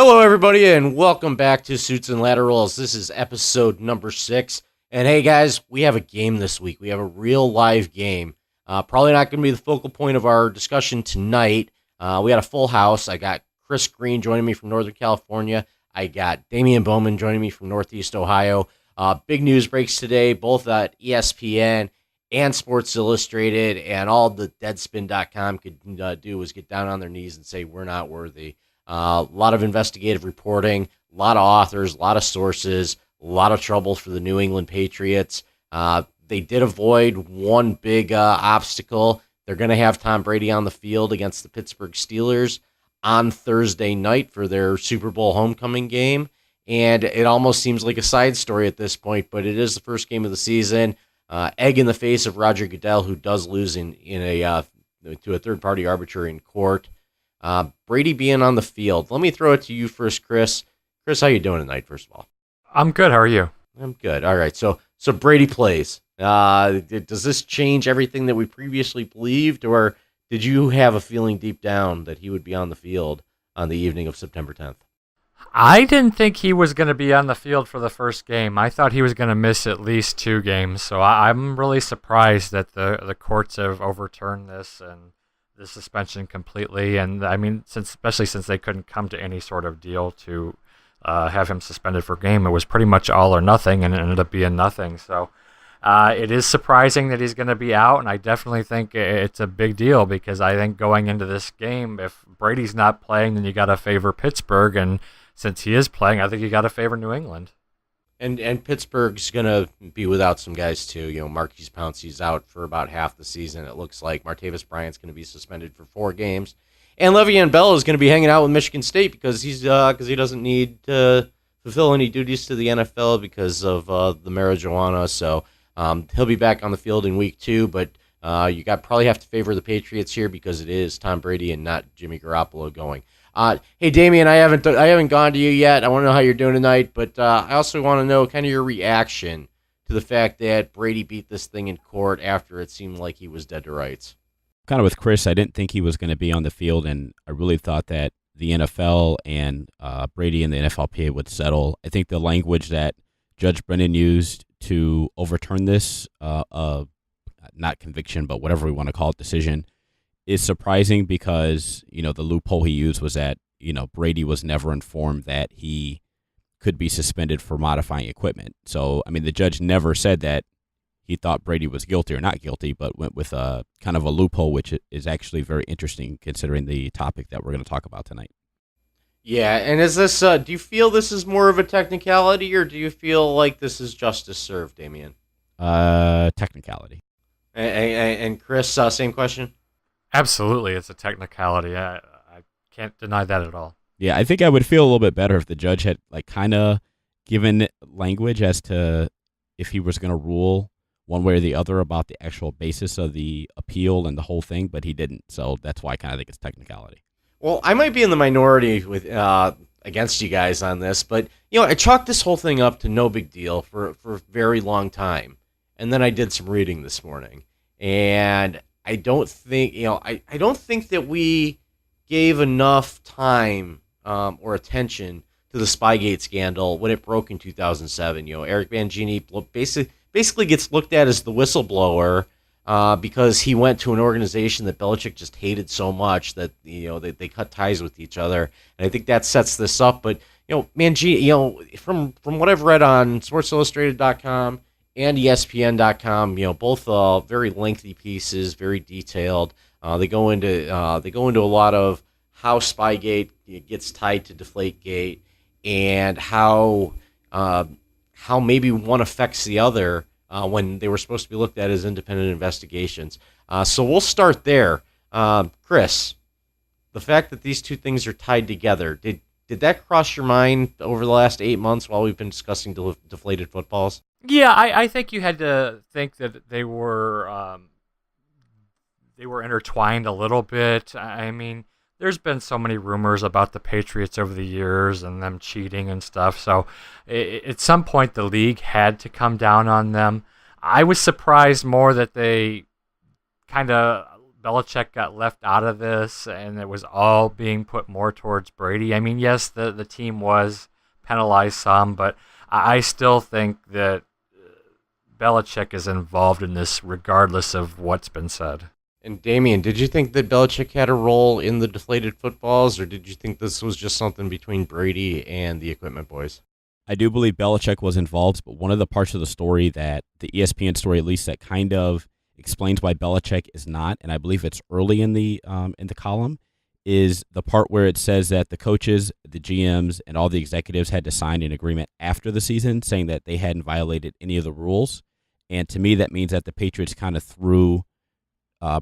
Hello, everybody, and welcome back to Suits and Laterals. This is episode number 6. And hey, guys, we have a game this week. We have a real live game. Probably not going to be the focal point of our discussion tonight. We got a full house. I got Chris Green joining me from Northern California. I got Damian Bowman joining me from Northeast Ohio. Big news breaks today, both at ESPN and Sports Illustrated, and all the Deadspin.com could do was get down on their knees and say, we're not worthy. A lot of investigative reporting, a lot of authors, a lot of sources, a lot of trouble for the New England Patriots. They did avoid one big obstacle. They're going to have Tom Brady on the field against the Pittsburgh Steelers on Thursday night for their Super Bowl homecoming game. And it almost seems like a side story at this point, but it is the first game of the season. Egg in the face of Roger Goodell, who does lose to a third-party arbitrator in court. Brady being on the field. Let me throw it to you first, Chris. Chris, how you doing tonight, first of all? I'm good. How are you? I'm good. All right. So Brady plays. Does this change everything that we previously believed, or did you have a feeling deep down that he would be on the field on the evening of September 10th? I didn't think he was going to be on the field for the first game. I thought he was going to miss at least 2 games. So I'm really surprised that the courts have overturned this and the suspension completely. And I mean, especially since they couldn't come to any sort of deal to have him suspended for a game, it was pretty much all or nothing, and it ended up being nothing. So it is surprising that he's going to be out, and I definitely think it's a big deal because I think going into this game, if Brady's not playing, then you got to favor Pittsburgh, and since he is playing, I think you got to favor New England. And Pittsburgh's going to be without some guys, too. You know, Marquise Pouncey's out for about half the season, it looks like. Martavis Bryant's going to be suspended for 4 games. And Le'Veon Bell is going to be hanging out with Michigan State because he doesn't need to fulfill any duties to the NFL because of the marijuana. So he'll be back on the field in week 2, but you probably have to favor the Patriots here because it is Tom Brady and not Jimmy Garoppolo going. Hey, Damian, I haven't gone to you yet. I want to know how you're doing tonight, but I also want to know kind of your reaction to the fact that Brady beat this thing in court after it seemed like he was dead to rights. Kind of with Chris, I didn't think he was going to be on the field, and I really thought that the NFL and Brady and the NFLPA would settle. I think the language that Judge Brennan used to overturn this, not conviction, but whatever we want to call it, decision, is surprising because, you know, the loophole he used was that, you know, Brady was never informed that he could be suspended for modifying equipment. So, I mean, the judge never said that he thought Brady was guilty or not guilty, but went with a kind of a loophole, which is actually very interesting considering the topic that we're going to talk about tonight. Yeah, and is this? Do you feel this is more of a technicality, or do you feel like this is justice served, Damian? Technicality. And Chris, same question. Absolutely, it's a technicality. I can't deny that at all. Yeah, I think I would feel a little bit better if the judge had kind of given language as to if he was going to rule one way or the other about the actual basis of the appeal and the whole thing, but he didn't. So that's why I kind of think it's technicality. Well, I might be in the minority with against you guys on this, but you know, I chalked this whole thing up to no big deal for a very long time, and then I did some reading this morning, and I don't think I don't think that we gave enough time or attention to the Spygate scandal when it broke in 2007. You know, Eric Mangini basically gets looked at as the whistleblower because he went to an organization that Belichick just hated so much that they cut ties with each other, and I think that sets this up. But Mangini, from what I've read on SportsIllustrated.com and ESPN.com, both very lengthy pieces, very detailed. They go into a lot of how Spygate gets tied to Deflategate and how maybe one affects the other when they were supposed to be looked at as independent investigations. So we'll start there. Chris, the fact that these two things are tied together, did that cross your mind over the last 8 months while we've been discussing deflated footballs? Yeah, I think you had to think that they were intertwined a little bit. I mean, there's been so many rumors about the Patriots over the years and them cheating and stuff. So at some point, the league had to come down on them. I was surprised more that they kind of Belichick got left out of this and it was all being put more towards Brady. I mean, yes, the team was penalized some, but I still think that Belichick is involved in this regardless of what's been said. And Damian, did you think that Belichick had a role in the deflated footballs, or did you think this was just something between Brady and the equipment boys? I do believe Belichick was involved, but one of the parts of the story that the ESPN story, at least, that kind of explains why Belichick is not, and I believe it's early in the column, is the part where it says that the coaches, the GMs, and all the executives had to sign an agreement after the season saying that they hadn't violated any of the rules. And to me, that means that the Patriots kind of threw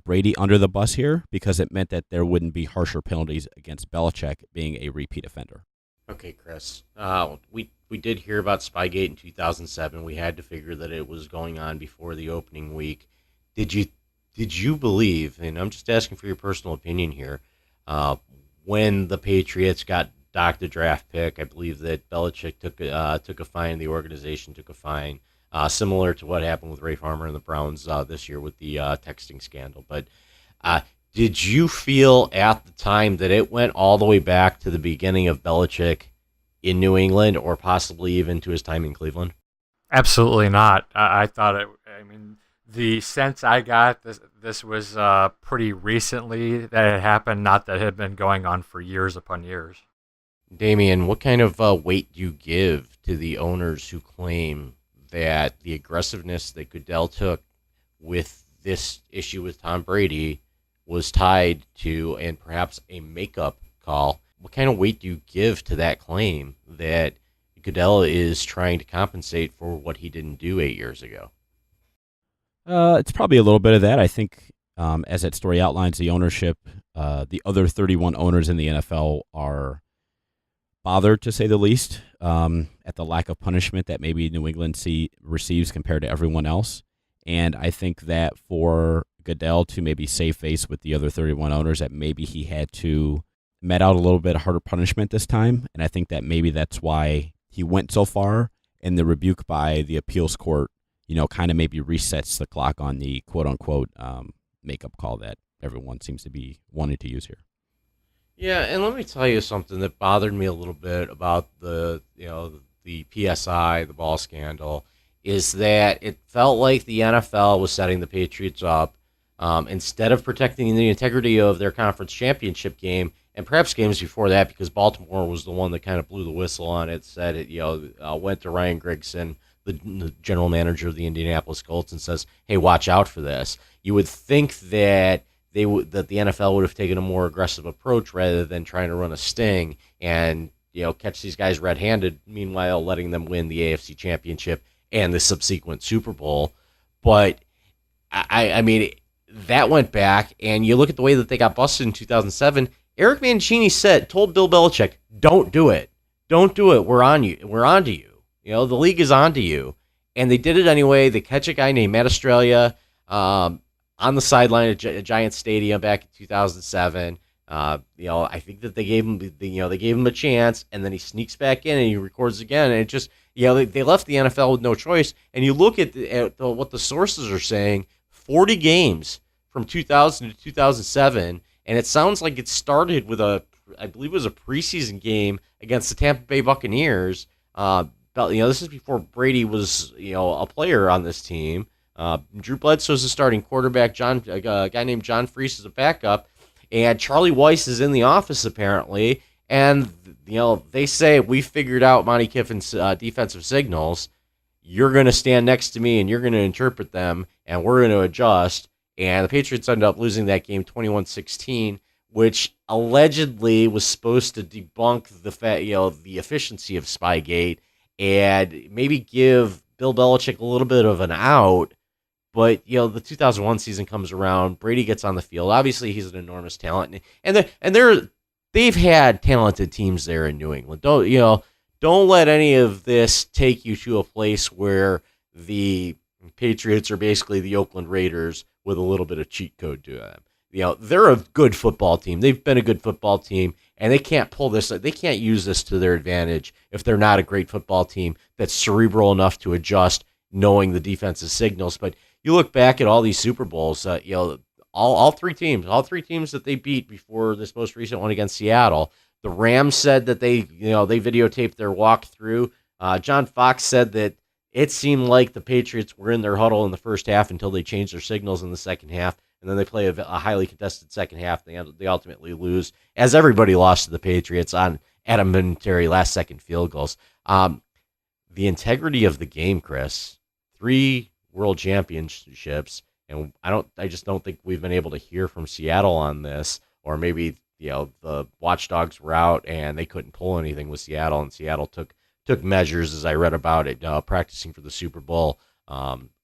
Brady under the bus here because it meant that there wouldn't be harsher penalties against Belichick being a repeat offender. Okay, Chris. We did hear about Spygate in 2007. We had to figure that it was going on before the opening week. Did you believe? And I'm just asking for your personal opinion here. When the Patriots got docked the draft pick, I believe that Belichick took a fine. The organization took a fine, similar to what happened with Ray Farmer and the Browns this year with the texting scandal. But did you feel at the time that it went all the way back to the beginning of Belichick in New England, or possibly even to his time in Cleveland? Absolutely not. I thought it. I mean, the sense I got this was pretty recently that it happened, not that it had been going on for years upon years. Damian, what kind of weight do you give to the owners who claim that the aggressiveness that Goodell took with this issue with Tom Brady was tied to, and perhaps a makeup call? What kind of weight do you give to that claim that Goodell is trying to compensate for what he didn't do 8 years ago? It's probably a little bit of that. I think, as that story outlines, the ownership, the other 31 owners in the NFL are bothered, to say the least, at the lack of punishment that maybe New England receives compared to everyone else. And I think that for Goodell to maybe save face with the other 31 owners, that maybe he had to met out a little bit harder punishment this time. And I think that maybe that's why he went so far, and the rebuke by the appeals court, kind of maybe resets the clock on the quote-unquote makeup call that everyone seems to be wanting to use here. Yeah, and let me tell you something that bothered me a little bit about the PSI, the ball scandal, is that it felt like the NFL was setting the Patriots up instead of protecting the integrity of their conference championship game, and perhaps games before that, because Baltimore was the one that kind of blew the whistle on it, said it, went to Ryan Grigson, the general manager of the Indianapolis Colts, and says, "Hey, watch out for this." You would think that that the NFL would have taken a more aggressive approach rather than trying to run a sting and catch these guys red-handed. Meanwhile, letting them win the AFC Championship and the subsequent Super Bowl. But I mean, that went back, and you look at the way that they got busted in 2007. Eric Mancini told Bill Belichick, "Don't do it. Don't do it. We're on you. We're on to you. The league is on to you." And they did it anyway. They catch a guy named Matt Estrella on the sideline at Giant Stadium back in 2007. I think that they gave him a chance, and then he sneaks back in and he records again. And it just, they left the NFL with no choice. And you look at what the sources are saying: 40 games from 2000 to 2007. And it sounds like it started with I believe it was a preseason game against the Tampa Bay Buccaneers. This is before Brady was, a player on this team. Drew Bledsoe's the starting quarterback. A guy named John Freese is a backup, and Charlie Weiss is in the office apparently. And they say, "We figured out Monty Kiffin's defensive signals. You're going to stand next to me, and you're going to interpret them, and we're going to adjust." And the Patriots ended up losing that game 21-16, which allegedly was supposed to debunk the efficiency of Spygate and maybe give Bill Belichick a little bit of an out. But the 2001 season comes around, Brady gets on the field. Obviously, he's an enormous talent, and they've had talented teams there in New England. Don't let any of this take you to a place where the Patriots are basically the Oakland Raiders with a little bit of cheat code to them. They're a good football team. They've been a good football team, and they can't pull this. They can't use this to their advantage if they're not a great football team that's cerebral enough to adjust, knowing the defensive signals. But you look back at all these Super Bowls, all three teams that they beat before this most recent one against Seattle. The Rams said that they videotaped their walkthrough. John Fox said that it seemed like the Patriots were in their huddle in the first half until they changed their signals in the second half, and then they play a highly contested second half. They ultimately lose, as everybody lost to the Patriots at a momentary last-second field goals. The integrity of the game, Chris, 3 world championships, and I just don't think we've been able to hear from Seattle on this, or maybe the watchdogs were out and they couldn't pull anything with Seattle, and Seattle took measures, as I read about it, practicing for the Super Bowl,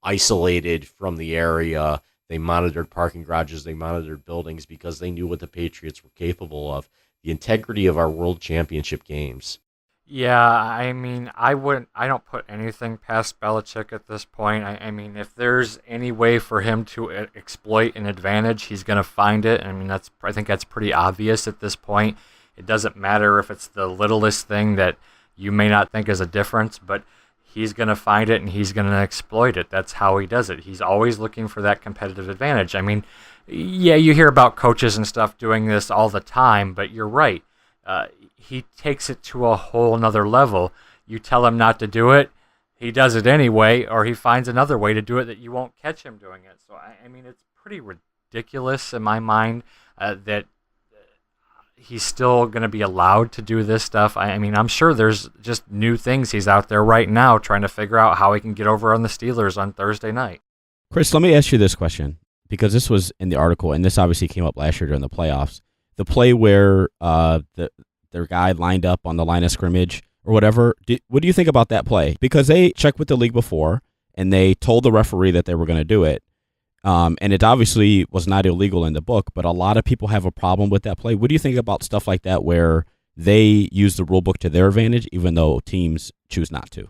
isolated from the area. They monitored parking garages, they monitored buildings because they knew what the Patriots were capable of. The integrity of our world championship games. Yeah, I mean, I don't put anything past Belichick at this point. I mean, if there's any way for him to exploit an advantage, he's going to find it. I mean, I think that's pretty obvious at this point. It doesn't matter if it's the littlest thing that you may not think is a difference, but he's going to find it and he's going to exploit it. That's how he does it. He's always looking for that competitive advantage. I mean, yeah, you hear about coaches and stuff doing this all the time, but you're right. He takes it to a whole nother level. You tell him not to do it, he does it anyway, or he finds another way to do it that you won't catch him doing it. So, I mean, it's pretty ridiculous in my mind that he's still going to be allowed to do this stuff. I mean, I'm sure there's just new things he's out there right now trying to figure out how he can get over on the Steelers on Thursday night. Chris, let me ask you this question, because this was in the article, and this obviously came up last year during the playoffs. The play where their guy lined up on the line of scrimmage or whatever, what do you think about that play? Because they checked with the league before, and they told the referee that they were going to do it. And it obviously was not illegal in the book, but a lot of people have a problem with that play. What do you think about stuff like that where they use the rule book to their advantage, even though teams choose not to?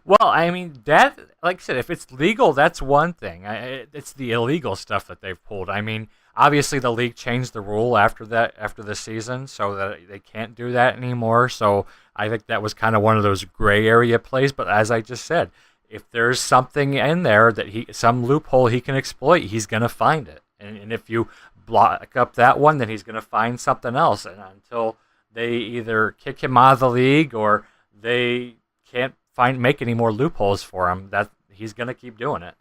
Well, I mean, that, like I said, if it's legal, that's one thing. It's the illegal stuff that they've pulled. I mean, obviously the league changed the rule after the season, so that they can't do that anymore. So I think that was kind of one of those gray area plays. But as I just said, if there's something in there that some loophole he can exploit, he's going to find it. And if you block up that one, then he's going to find something else. And until they either kick him out of the league or they can't make any more loopholes for him, that he's going to keep doing it.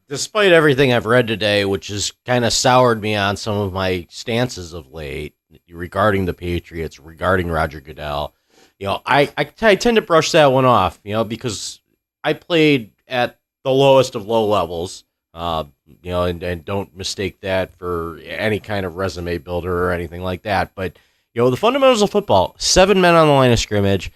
Despite everything I've read today, which has kind of soured me on some of my stances of late regarding the Patriots, regarding Roger Goodell, I tend to brush that one off, because I played at the lowest of low levels, and don't mistake that for any kind of resume builder or anything like that. But, the fundamentals of football, 7 men on the line of scrimmage.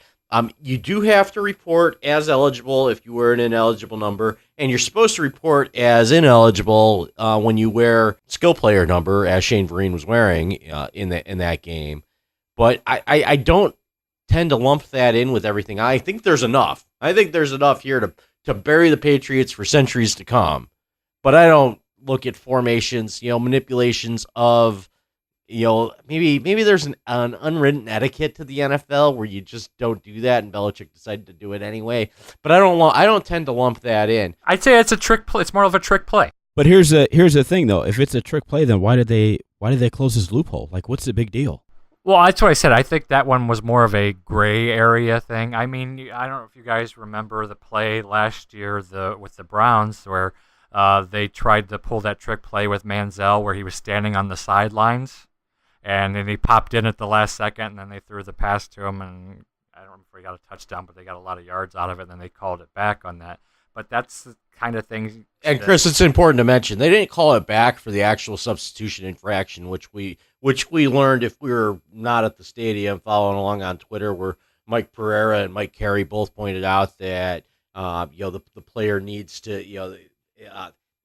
You do have to report as eligible if you wear an ineligible number, and you're supposed to report as ineligible when you wear skill player number, as Shane Vereen was wearing in that game. But I don't tend to lump that in with everything. I think there's enough. I think there's enough here to bury the Patriots for centuries to come. But I don't look at formations, manipulations of, maybe there's an unwritten etiquette to the NFL where you just don't do that, and Belichick decided to do it anyway. But I don't tend to lump that in. I'd say it's a trick play. It's more of a trick play. But here's the thing though. If it's a trick play, then why did they close this loophole? Like, what's the big deal? Well, that's what I said. I think that one was more of a gray area thing. I mean, I don't know if you guys remember the play last year with the Browns where they tried to pull that trick play with Manziel where he was standing on the sidelines, and then he popped in at the last second, and then they threw the pass to him, and I don't remember if he got a touchdown, but they got a lot of yards out of it, and then they called it back on that. But that's the kind of thing. And Chris, it's important to mention they didn't call it back for the actual substitution infraction, which we learned if we were not at the stadium following along on Twitter, where Mike Pereira and Mike Carey both pointed out that the player needs to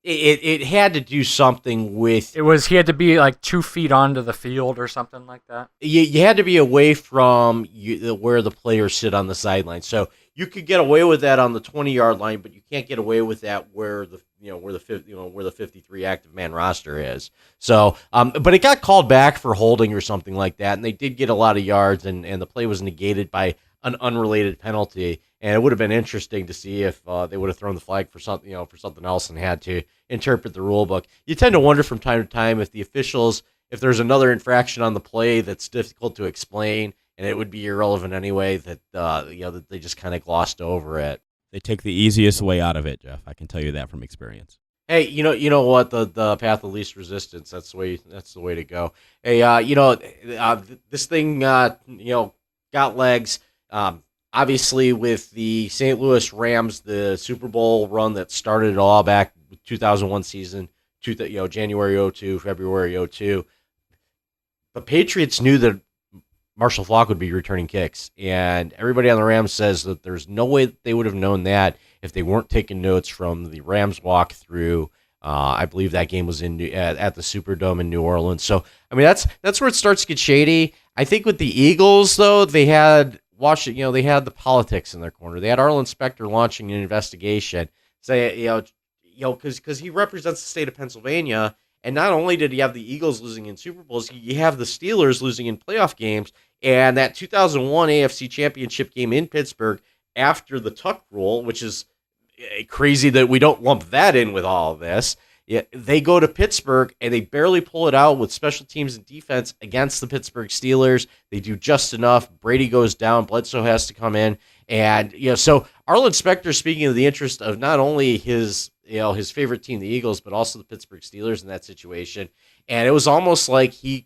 it had to do something with he had to be like 2 feet onto the field or something like that. You had to be away from where the players sit on the sideline. So you could get away with that on the 20-yard line, but you can't get away with that where the 53 active man roster is. So, but it got called back for holding or something like that, and they did get a lot of yards, and the play was negated by an unrelated penalty. And it would have been interesting to see if they would have thrown the flag for something else and had to interpret the rule book. You tend to wonder from time to time if the officials, if there's another infraction on the play that's difficult to explain and it would be irrelevant anyway, that that they just kind of glossed over it. They take the easiest way out of it, Jeff. I can tell you that from experience. Hey, you know what? The path of least resistance. That's the way to go. Hey, this thing, got legs. Obviously, with the St. Louis Rams, the Super Bowl run that started it all back with 2001 season, January '02, February '02. The Patriots knew that Marshall Faulk would be returning kicks, and everybody on the Rams says that there's no way that they would have known that if they weren't taking notes from the Rams walkthrough. I believe that game was at the Superdome in New Orleans. So I mean that's where it starts to get shady. I think with the Eagles though, they had they had the politics in their corner. They had Arlen Specter launching an investigation, because he represents the state of Pennsylvania. And not only did he have the Eagles losing in Super Bowls, you have the Steelers losing in playoff games. And that 2001 AFC Championship game in Pittsburgh after the Tuck rule, which is crazy that we don't lump that in with all of this. Yeah, they go to Pittsburgh and they barely pull it out with special teams and defense against the Pittsburgh Steelers. They do just enough. Brady goes down. Bledsoe has to come in. And, so Arlen Specter, speaking of the interest of not only his favorite team, the Eagles, but also the Pittsburgh Steelers in that situation. And it was almost like he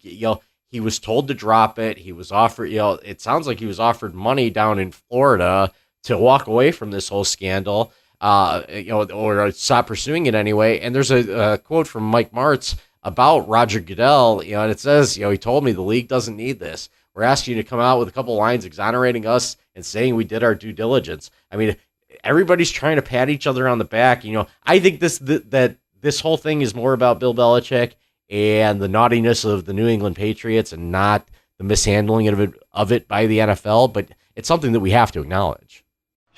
was told to drop it. He was offered, it sounds like he was offered money down in Florida to walk away from this whole scandal, or stop pursuing it anyway. And there's a quote from Mike Martz about Roger Goodell, and it says, he told me the league doesn't need this. We're asking you to come out with a couple lines exonerating us and saying we did our due diligence. I mean, everybody's trying to pat each other on the back. I think this whole thing is more about Bill Belichick and the naughtiness of the New England Patriots and not the mishandling of it by the NFL, but it's something that we have to acknowledge.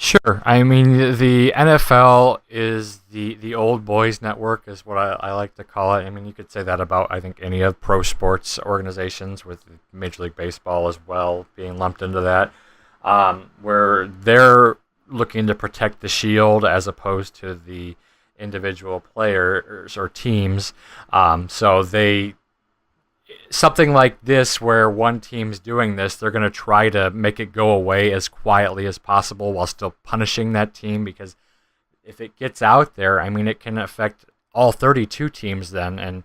Sure. I mean, the NFL is the old boys network is what I like to call it. I mean, you could say that about, I think, any of pro sports organizations, with Major League Baseball as well being lumped into that, where they're looking to protect the shield as opposed to the individual players or teams. So something like this, where one team's doing this, they're going to try to make it go away as quietly as possible while still punishing that team, because if it gets out there, I mean, it can affect all 32 teams then. And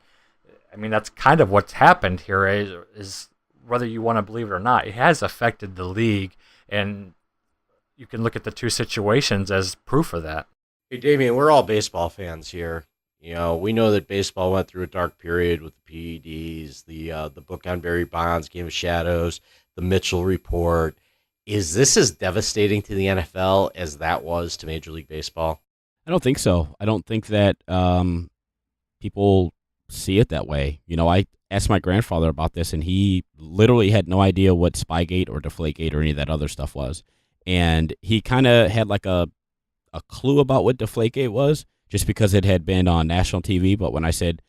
I mean, that's kind of what's happened here is whether you want to believe it or not, it has affected the league, and you can look at the two situations as proof of that. Hey, Damian, we're all baseball fans here. We know that baseball went through a dark period with the PEDs, the book on Barry Bonds, Game of Shadows, the Mitchell Report. Is this as devastating to the NFL as that was to Major League Baseball? I don't think so. I don't think that people see it that way. I asked my grandfather about this, and he literally had no idea what Spygate or Deflategate or any of that other stuff was. And he kind of had like a clue about what Deflategate was, just because it had been on national TV. But when I said,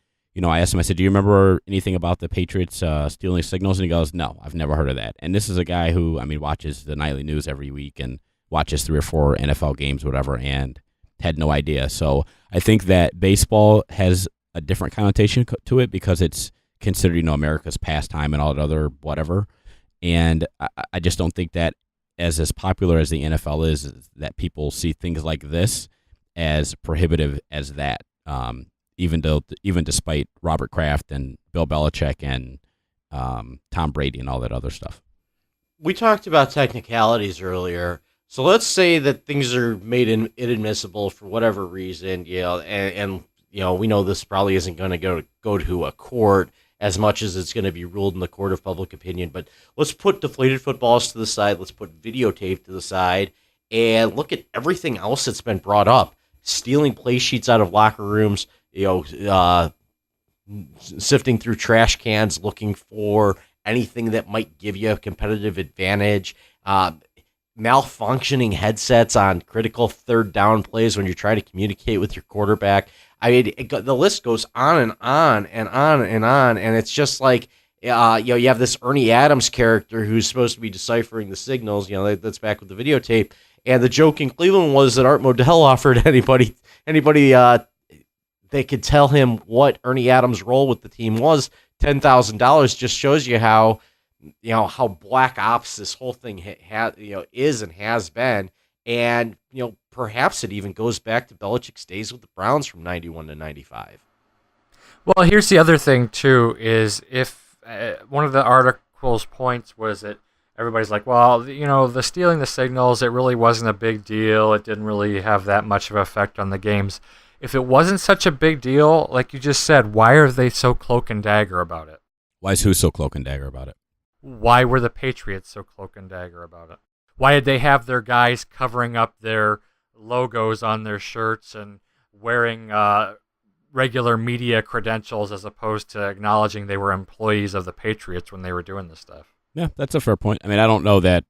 I asked him, I said, do you remember anything about the Patriots stealing signals? And he goes, no, I've never heard of that. And this is a guy who, watches the nightly news every week and watches 3 or 4 NFL games, whatever, and had no idea. So I think that baseball has a different connotation to it because it's considered, America's pastime and all that other whatever. And I just don't think that as popular as the NFL is, that people see things like this as prohibitive as that, even despite Robert Kraft and Bill Belichick and Tom Brady and all that other stuff. We talked about technicalities earlier, so let's say that things are made inadmissible for whatever reason, and we know this probably isn't going to go to a court as much as it's going to be ruled in the court of public opinion. But let's put deflated footballs to the side. Let's put videotape to the side, and look at everything else that's been brought up. Stealing play sheets out of locker rooms, sifting through trash cans, looking for anything that might give you a competitive advantage, malfunctioning headsets on critical third down plays when you're trying to communicate with your quarterback. I mean, the list goes on and on and on and on, and it's just like, you have this Ernie Adams character who's supposed to be deciphering the signals. That's back with the videotape. And the joke in Cleveland was that Art Modell offered anybody they could tell him what Ernie Adams' role with the team was. $10,000 just shows you how how black ops this whole thing is and has been, and perhaps it even goes back to Belichick's days with the Browns from 91 to 95. Well, here's the other thing too: is if one of the article's points was that everybody's like, well, the stealing the signals, it really wasn't a big deal. It didn't really have that much of an effect on the games. If it wasn't such a big deal, like you just said, why are they so cloak and dagger about it? Why is who so cloak and dagger about it? Why were the Patriots so cloak and dagger about it? Why did they have their guys covering up their logos on their shirts and wearing regular media credentials as opposed to acknowledging they were employees of the Patriots when they were doing this stuff? Yeah, that's a fair point. I mean, I don't know that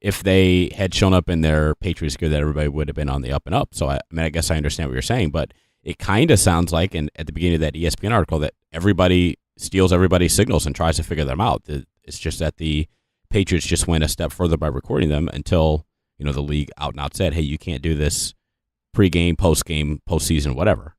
if they had shown up in their Patriots gear that everybody would have been on the up and up. So, I guess I understand what you're saying, but it kind of sounds like, and at the beginning of that ESPN article, that everybody steals everybody's signals and tries to figure them out. It's just that the Patriots just went a step further by recording them until, the league out and out said, hey, you can't do this pregame, postgame, postseason, whatever.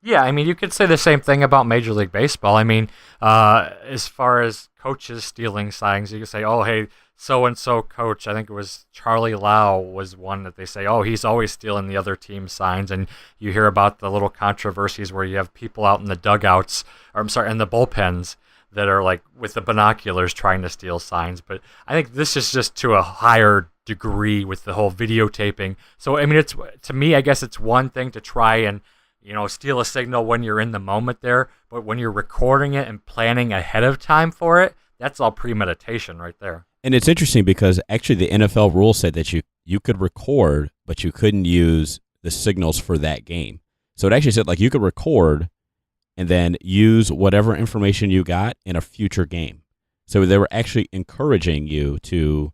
Yeah, I mean, you could say the same thing about Major League Baseball. I mean, as far as coaches stealing signs, you could say, oh, hey, so-and-so coach, I think it was Charlie Lau was one that they say, oh, he's always stealing the other team's signs. And you hear about the little controversies where you have people out in the dugouts, or I'm sorry, in the bullpens that are like with the binoculars trying to steal signs. But I think this is just to a higher degree with the whole videotaping. So, I mean, to me, I guess it's one thing to try and steal a signal when you're in the moment there, but when you're recording it and planning ahead of time for it, that's all premeditation right there. And it's interesting because actually the NFL rule said that you could record, but you couldn't use the signals for that game. So it actually said like you could record and then use whatever information you got in a future game. So they were actually encouraging you to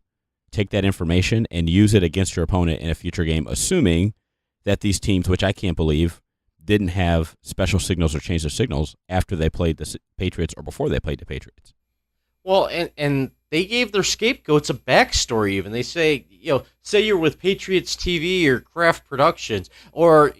take that information and use it against your opponent in a future game, assuming that these teams, which I can't believe, didn't have special signals or change their signals after they played the Patriots or before they played the Patriots. Well, and they gave their scapegoats a backstory even. They say, say you're with Patriots TV or Kraft Productions, or,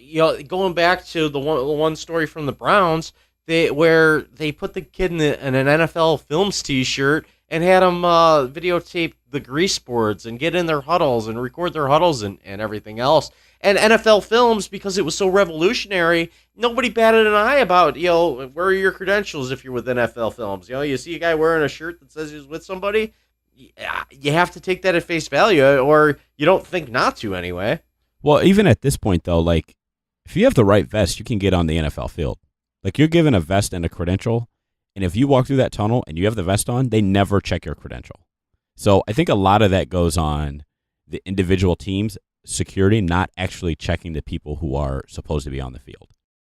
going back to the one story from the Browns, where they put the kid in an NFL Films t-shirt and had him videotape the grease boards and get in their huddles and record their huddles and everything else. And NFL Films, because it was so revolutionary, nobody batted an eye about, where are your credentials if you're with NFL Films? You see a guy wearing a shirt that says he's with somebody, you have to take that at face value, or you don't think not to anyway. Well, even at this point, though, like, if you have the right vest, you can get on the NFL field. Like, you're given a vest and a credential, and if you walk through that tunnel and you have the vest on, they never check your credential. So I think a lot of that goes on the individual teams' security, not actually checking the people who are supposed to be on the field.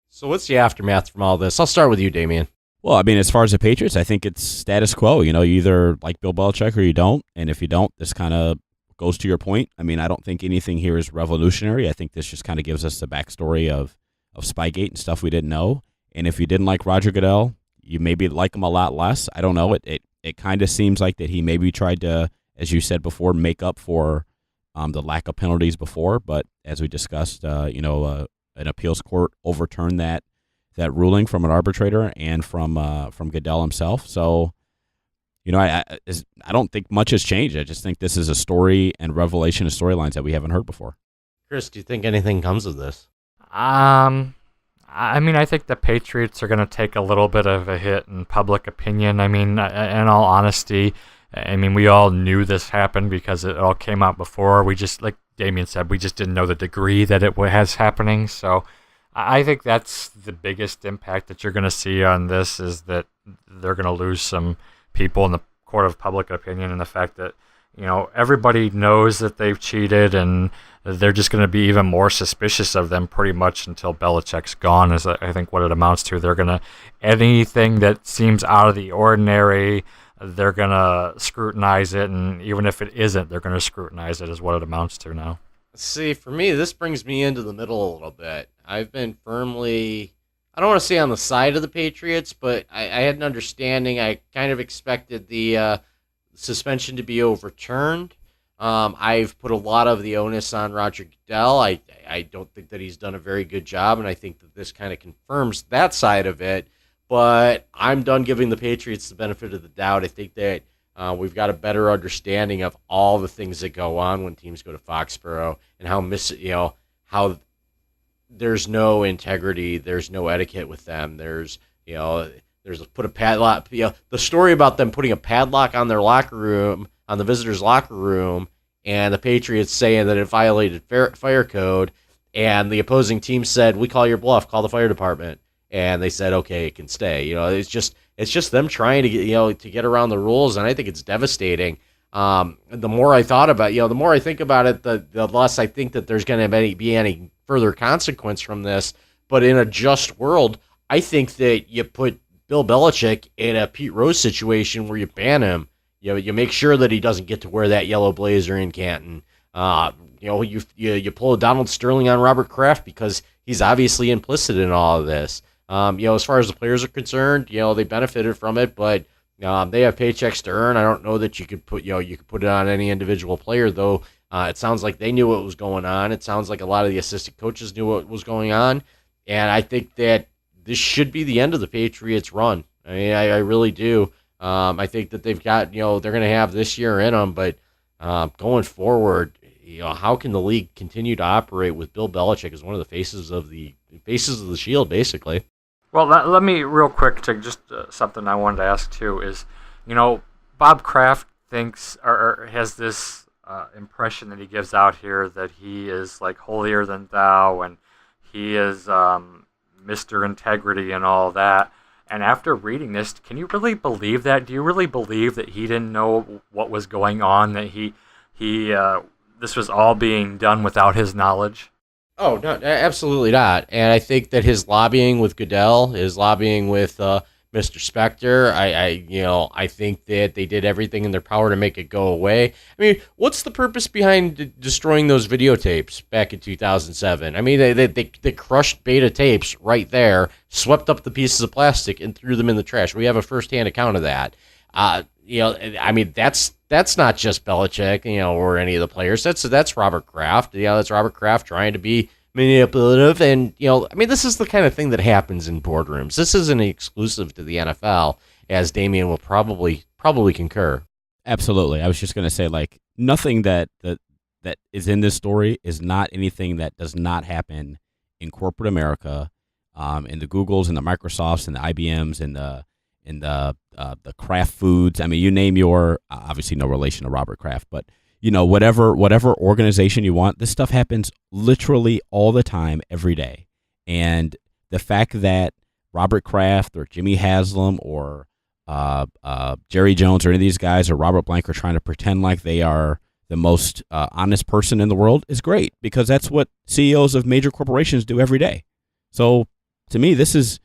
So what's the aftermath from all this? I'll start with you, Damian. Well, I mean, as far as the Patriots, I think it's status quo. You either like Bill Belichick or you don't. And if you don't, this kind of goes to your point. I mean, I don't think anything here is revolutionary. I think this just kind of gives us the backstory of Spygate and stuff we didn't know. And if you didn't like Roger Goodell, you maybe like him a lot less. I don't know. It kind of seems like that he maybe tried to, as you said before, make up for the lack of penalties before. But as we discussed, an appeals court overturned that ruling from an arbitrator and from Goodell himself. So, I don't think much has changed. I just think this is a story and revelation of storylines that we haven't heard before. Chris, do you think anything comes of this? I mean, I think the Patriots are going to take a little bit of a hit in public opinion. I mean, in all honesty, we all knew this happened because it all came out before. We just, like Damien said, we just didn't know the degree that it was happening. So I think that's the biggest impact that you're going to see on this, is that they're going to lose some people in the court of public opinion, and the fact that, everybody knows that they've cheated, and they're just going to be even more suspicious of them pretty much until Belichick's gone, is I think what it amounts to. They're going to, anything that seems out of the ordinary, they're going to scrutinize it, and even if it isn't, they're going to scrutinize it, is what it amounts to now. See, for me, this brings me into the middle a little bit. I've been firmly, I don't want to say on the side of the Patriots, but I had an understanding. I kind of expected the suspension to be overturned. I've put a lot of the onus on Roger Goodell. I don't think that he's done a very good job, and I think that this kind of confirms that side of it. But I'm done giving the Patriots the benefit of the doubt. I think that we've got a better understanding of all the things that go on when teams go to Foxborough and how there's no integrity, there's no etiquette with them. There's put a padlock. The story about them putting a padlock on their locker room, on the visitors' locker room, and the Patriots saying that it violated fire code, and the opposing team said, "We call your bluff. Call the fire department." And they said, "Okay, it can stay." It's just them trying to get around the rules, and I think it's devastating. The more I thought about, the more I think about it, the less I think that there's going to be any further consequence from this. But in a just world, I think that you put Bill Belichick in a Pete Rose situation where you ban him. You make sure that he doesn't get to wear that yellow blazer in Canton. You pull a Donald Sterling on Robert Kraft because he's obviously implicit in all of this. As far as the players are concerned, they benefited from it, but they have paychecks to earn. I don't know that you could put it on any individual player, though. It sounds like they knew what was going on. It sounds like a lot of the assistant coaches knew what was going on, and I think that this should be the end of the Patriots' run. I mean, I really do. I think that they've got, they're going to have this year in them, but going forward, how can the league continue to operate with Bill Belichick as one of the faces of the shield, basically? Well, let me real quick to just something I wanted to ask too is, Bob Kraft thinks or has this impression that he gives out here that he is like holier than thou and he is Mr. Integrity and all that. And after reading this, can you really believe that? Do you really believe that he didn't know what was going on? That he this was all being done without his knowledge? Oh, no, absolutely not. And I think that his lobbying with Goodell, his lobbying with Mr. Spector, I think that they did everything in their power to make it go away. I mean, what's the purpose behind destroying those videotapes back in 2007? I mean, they crushed beta tapes right there, swept up the pieces of plastic, and threw them in the trash. We have a firsthand account of that. I mean, that's not just Belichick, or any of the players. That's Robert Kraft. That's Robert Kraft trying to be manipulative, and I mean, this is the kind of thing that happens in boardrooms. This isn't exclusive to the NFL, as Damian will probably concur. Absolutely. I was just going to say, like, nothing that is in this story is not anything that does not happen in corporate America, in the Googles and the Microsofts and the IBMs and the Kraft Foods. I mean, you name your, obviously no relation to Robert Kraft, but whatever organization you want, this stuff happens literally all the time, every day. And the fact that Robert Kraft or Jimmy Haslam or Jerry Jones or any of these guys or Robert Blank are trying to pretend like they are the most honest person in the world is great, because that's what CEOs of major corporations do every day. So to me, this is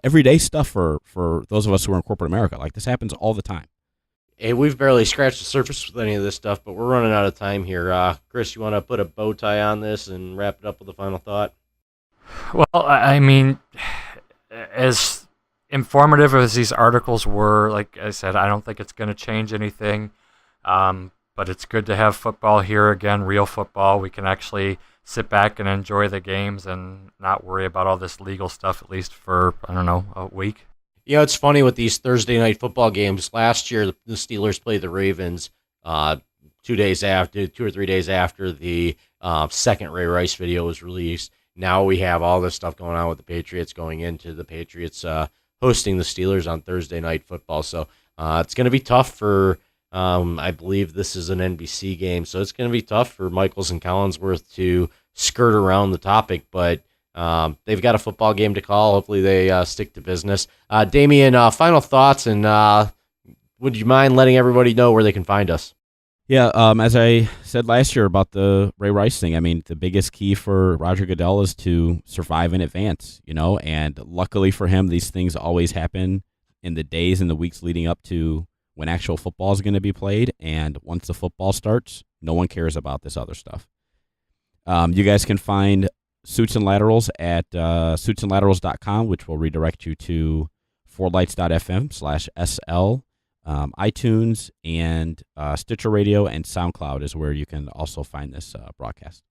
everyday stuff for those of us who are in corporate America. Like, this happens all the time. Hey, we've barely scratched the surface with any of this stuff, but we're running out of time here. Chris, you want to put a bow tie on this and wrap it up with a final thought? Well, I mean, as informative as these articles were, like I said, I don't think it's going to change anything. But it's good to have football here again, real football. We can actually sit back and enjoy the games and not worry about all this legal stuff, at least for, I don't know, a week. It's funny with these Thursday night football games. Last year, the Steelers played the Ravens 2 or 3 days after the second Ray Rice video was released. Now we have all this stuff going on with the Patriots going into the Patriots hosting the Steelers on Thursday night football. So it's going to be tough for, I believe this is an NBC game, so it's going to be tough for Michaels and Collinsworth to skirt around the topic, but they've got a football game to call. Hopefully they stick to business. Damian, final thoughts, and would you mind letting everybody know where they can find us? Yeah, as I said last year about the Ray Rice thing, I mean, the biggest key for Roger Goodell is to survive in advance, and luckily for him, these things always happen in the days and the weeks leading up to when actual football is going to be played, and once the football starts, no one cares about this other stuff. You guys can find Suits and Laterals at suitsandlaterals.com, which will redirect you to 4lights.fm/SL006. iTunes and Stitcher Radio and SoundCloud is where you can also find this broadcast.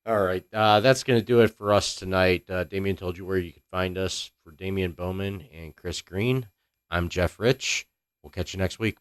All right. That's going to do it for us tonight. Damian told you where you can find us. For Damian Bowman and Chris Green, I'm Jeff Rich. We'll catch you next week.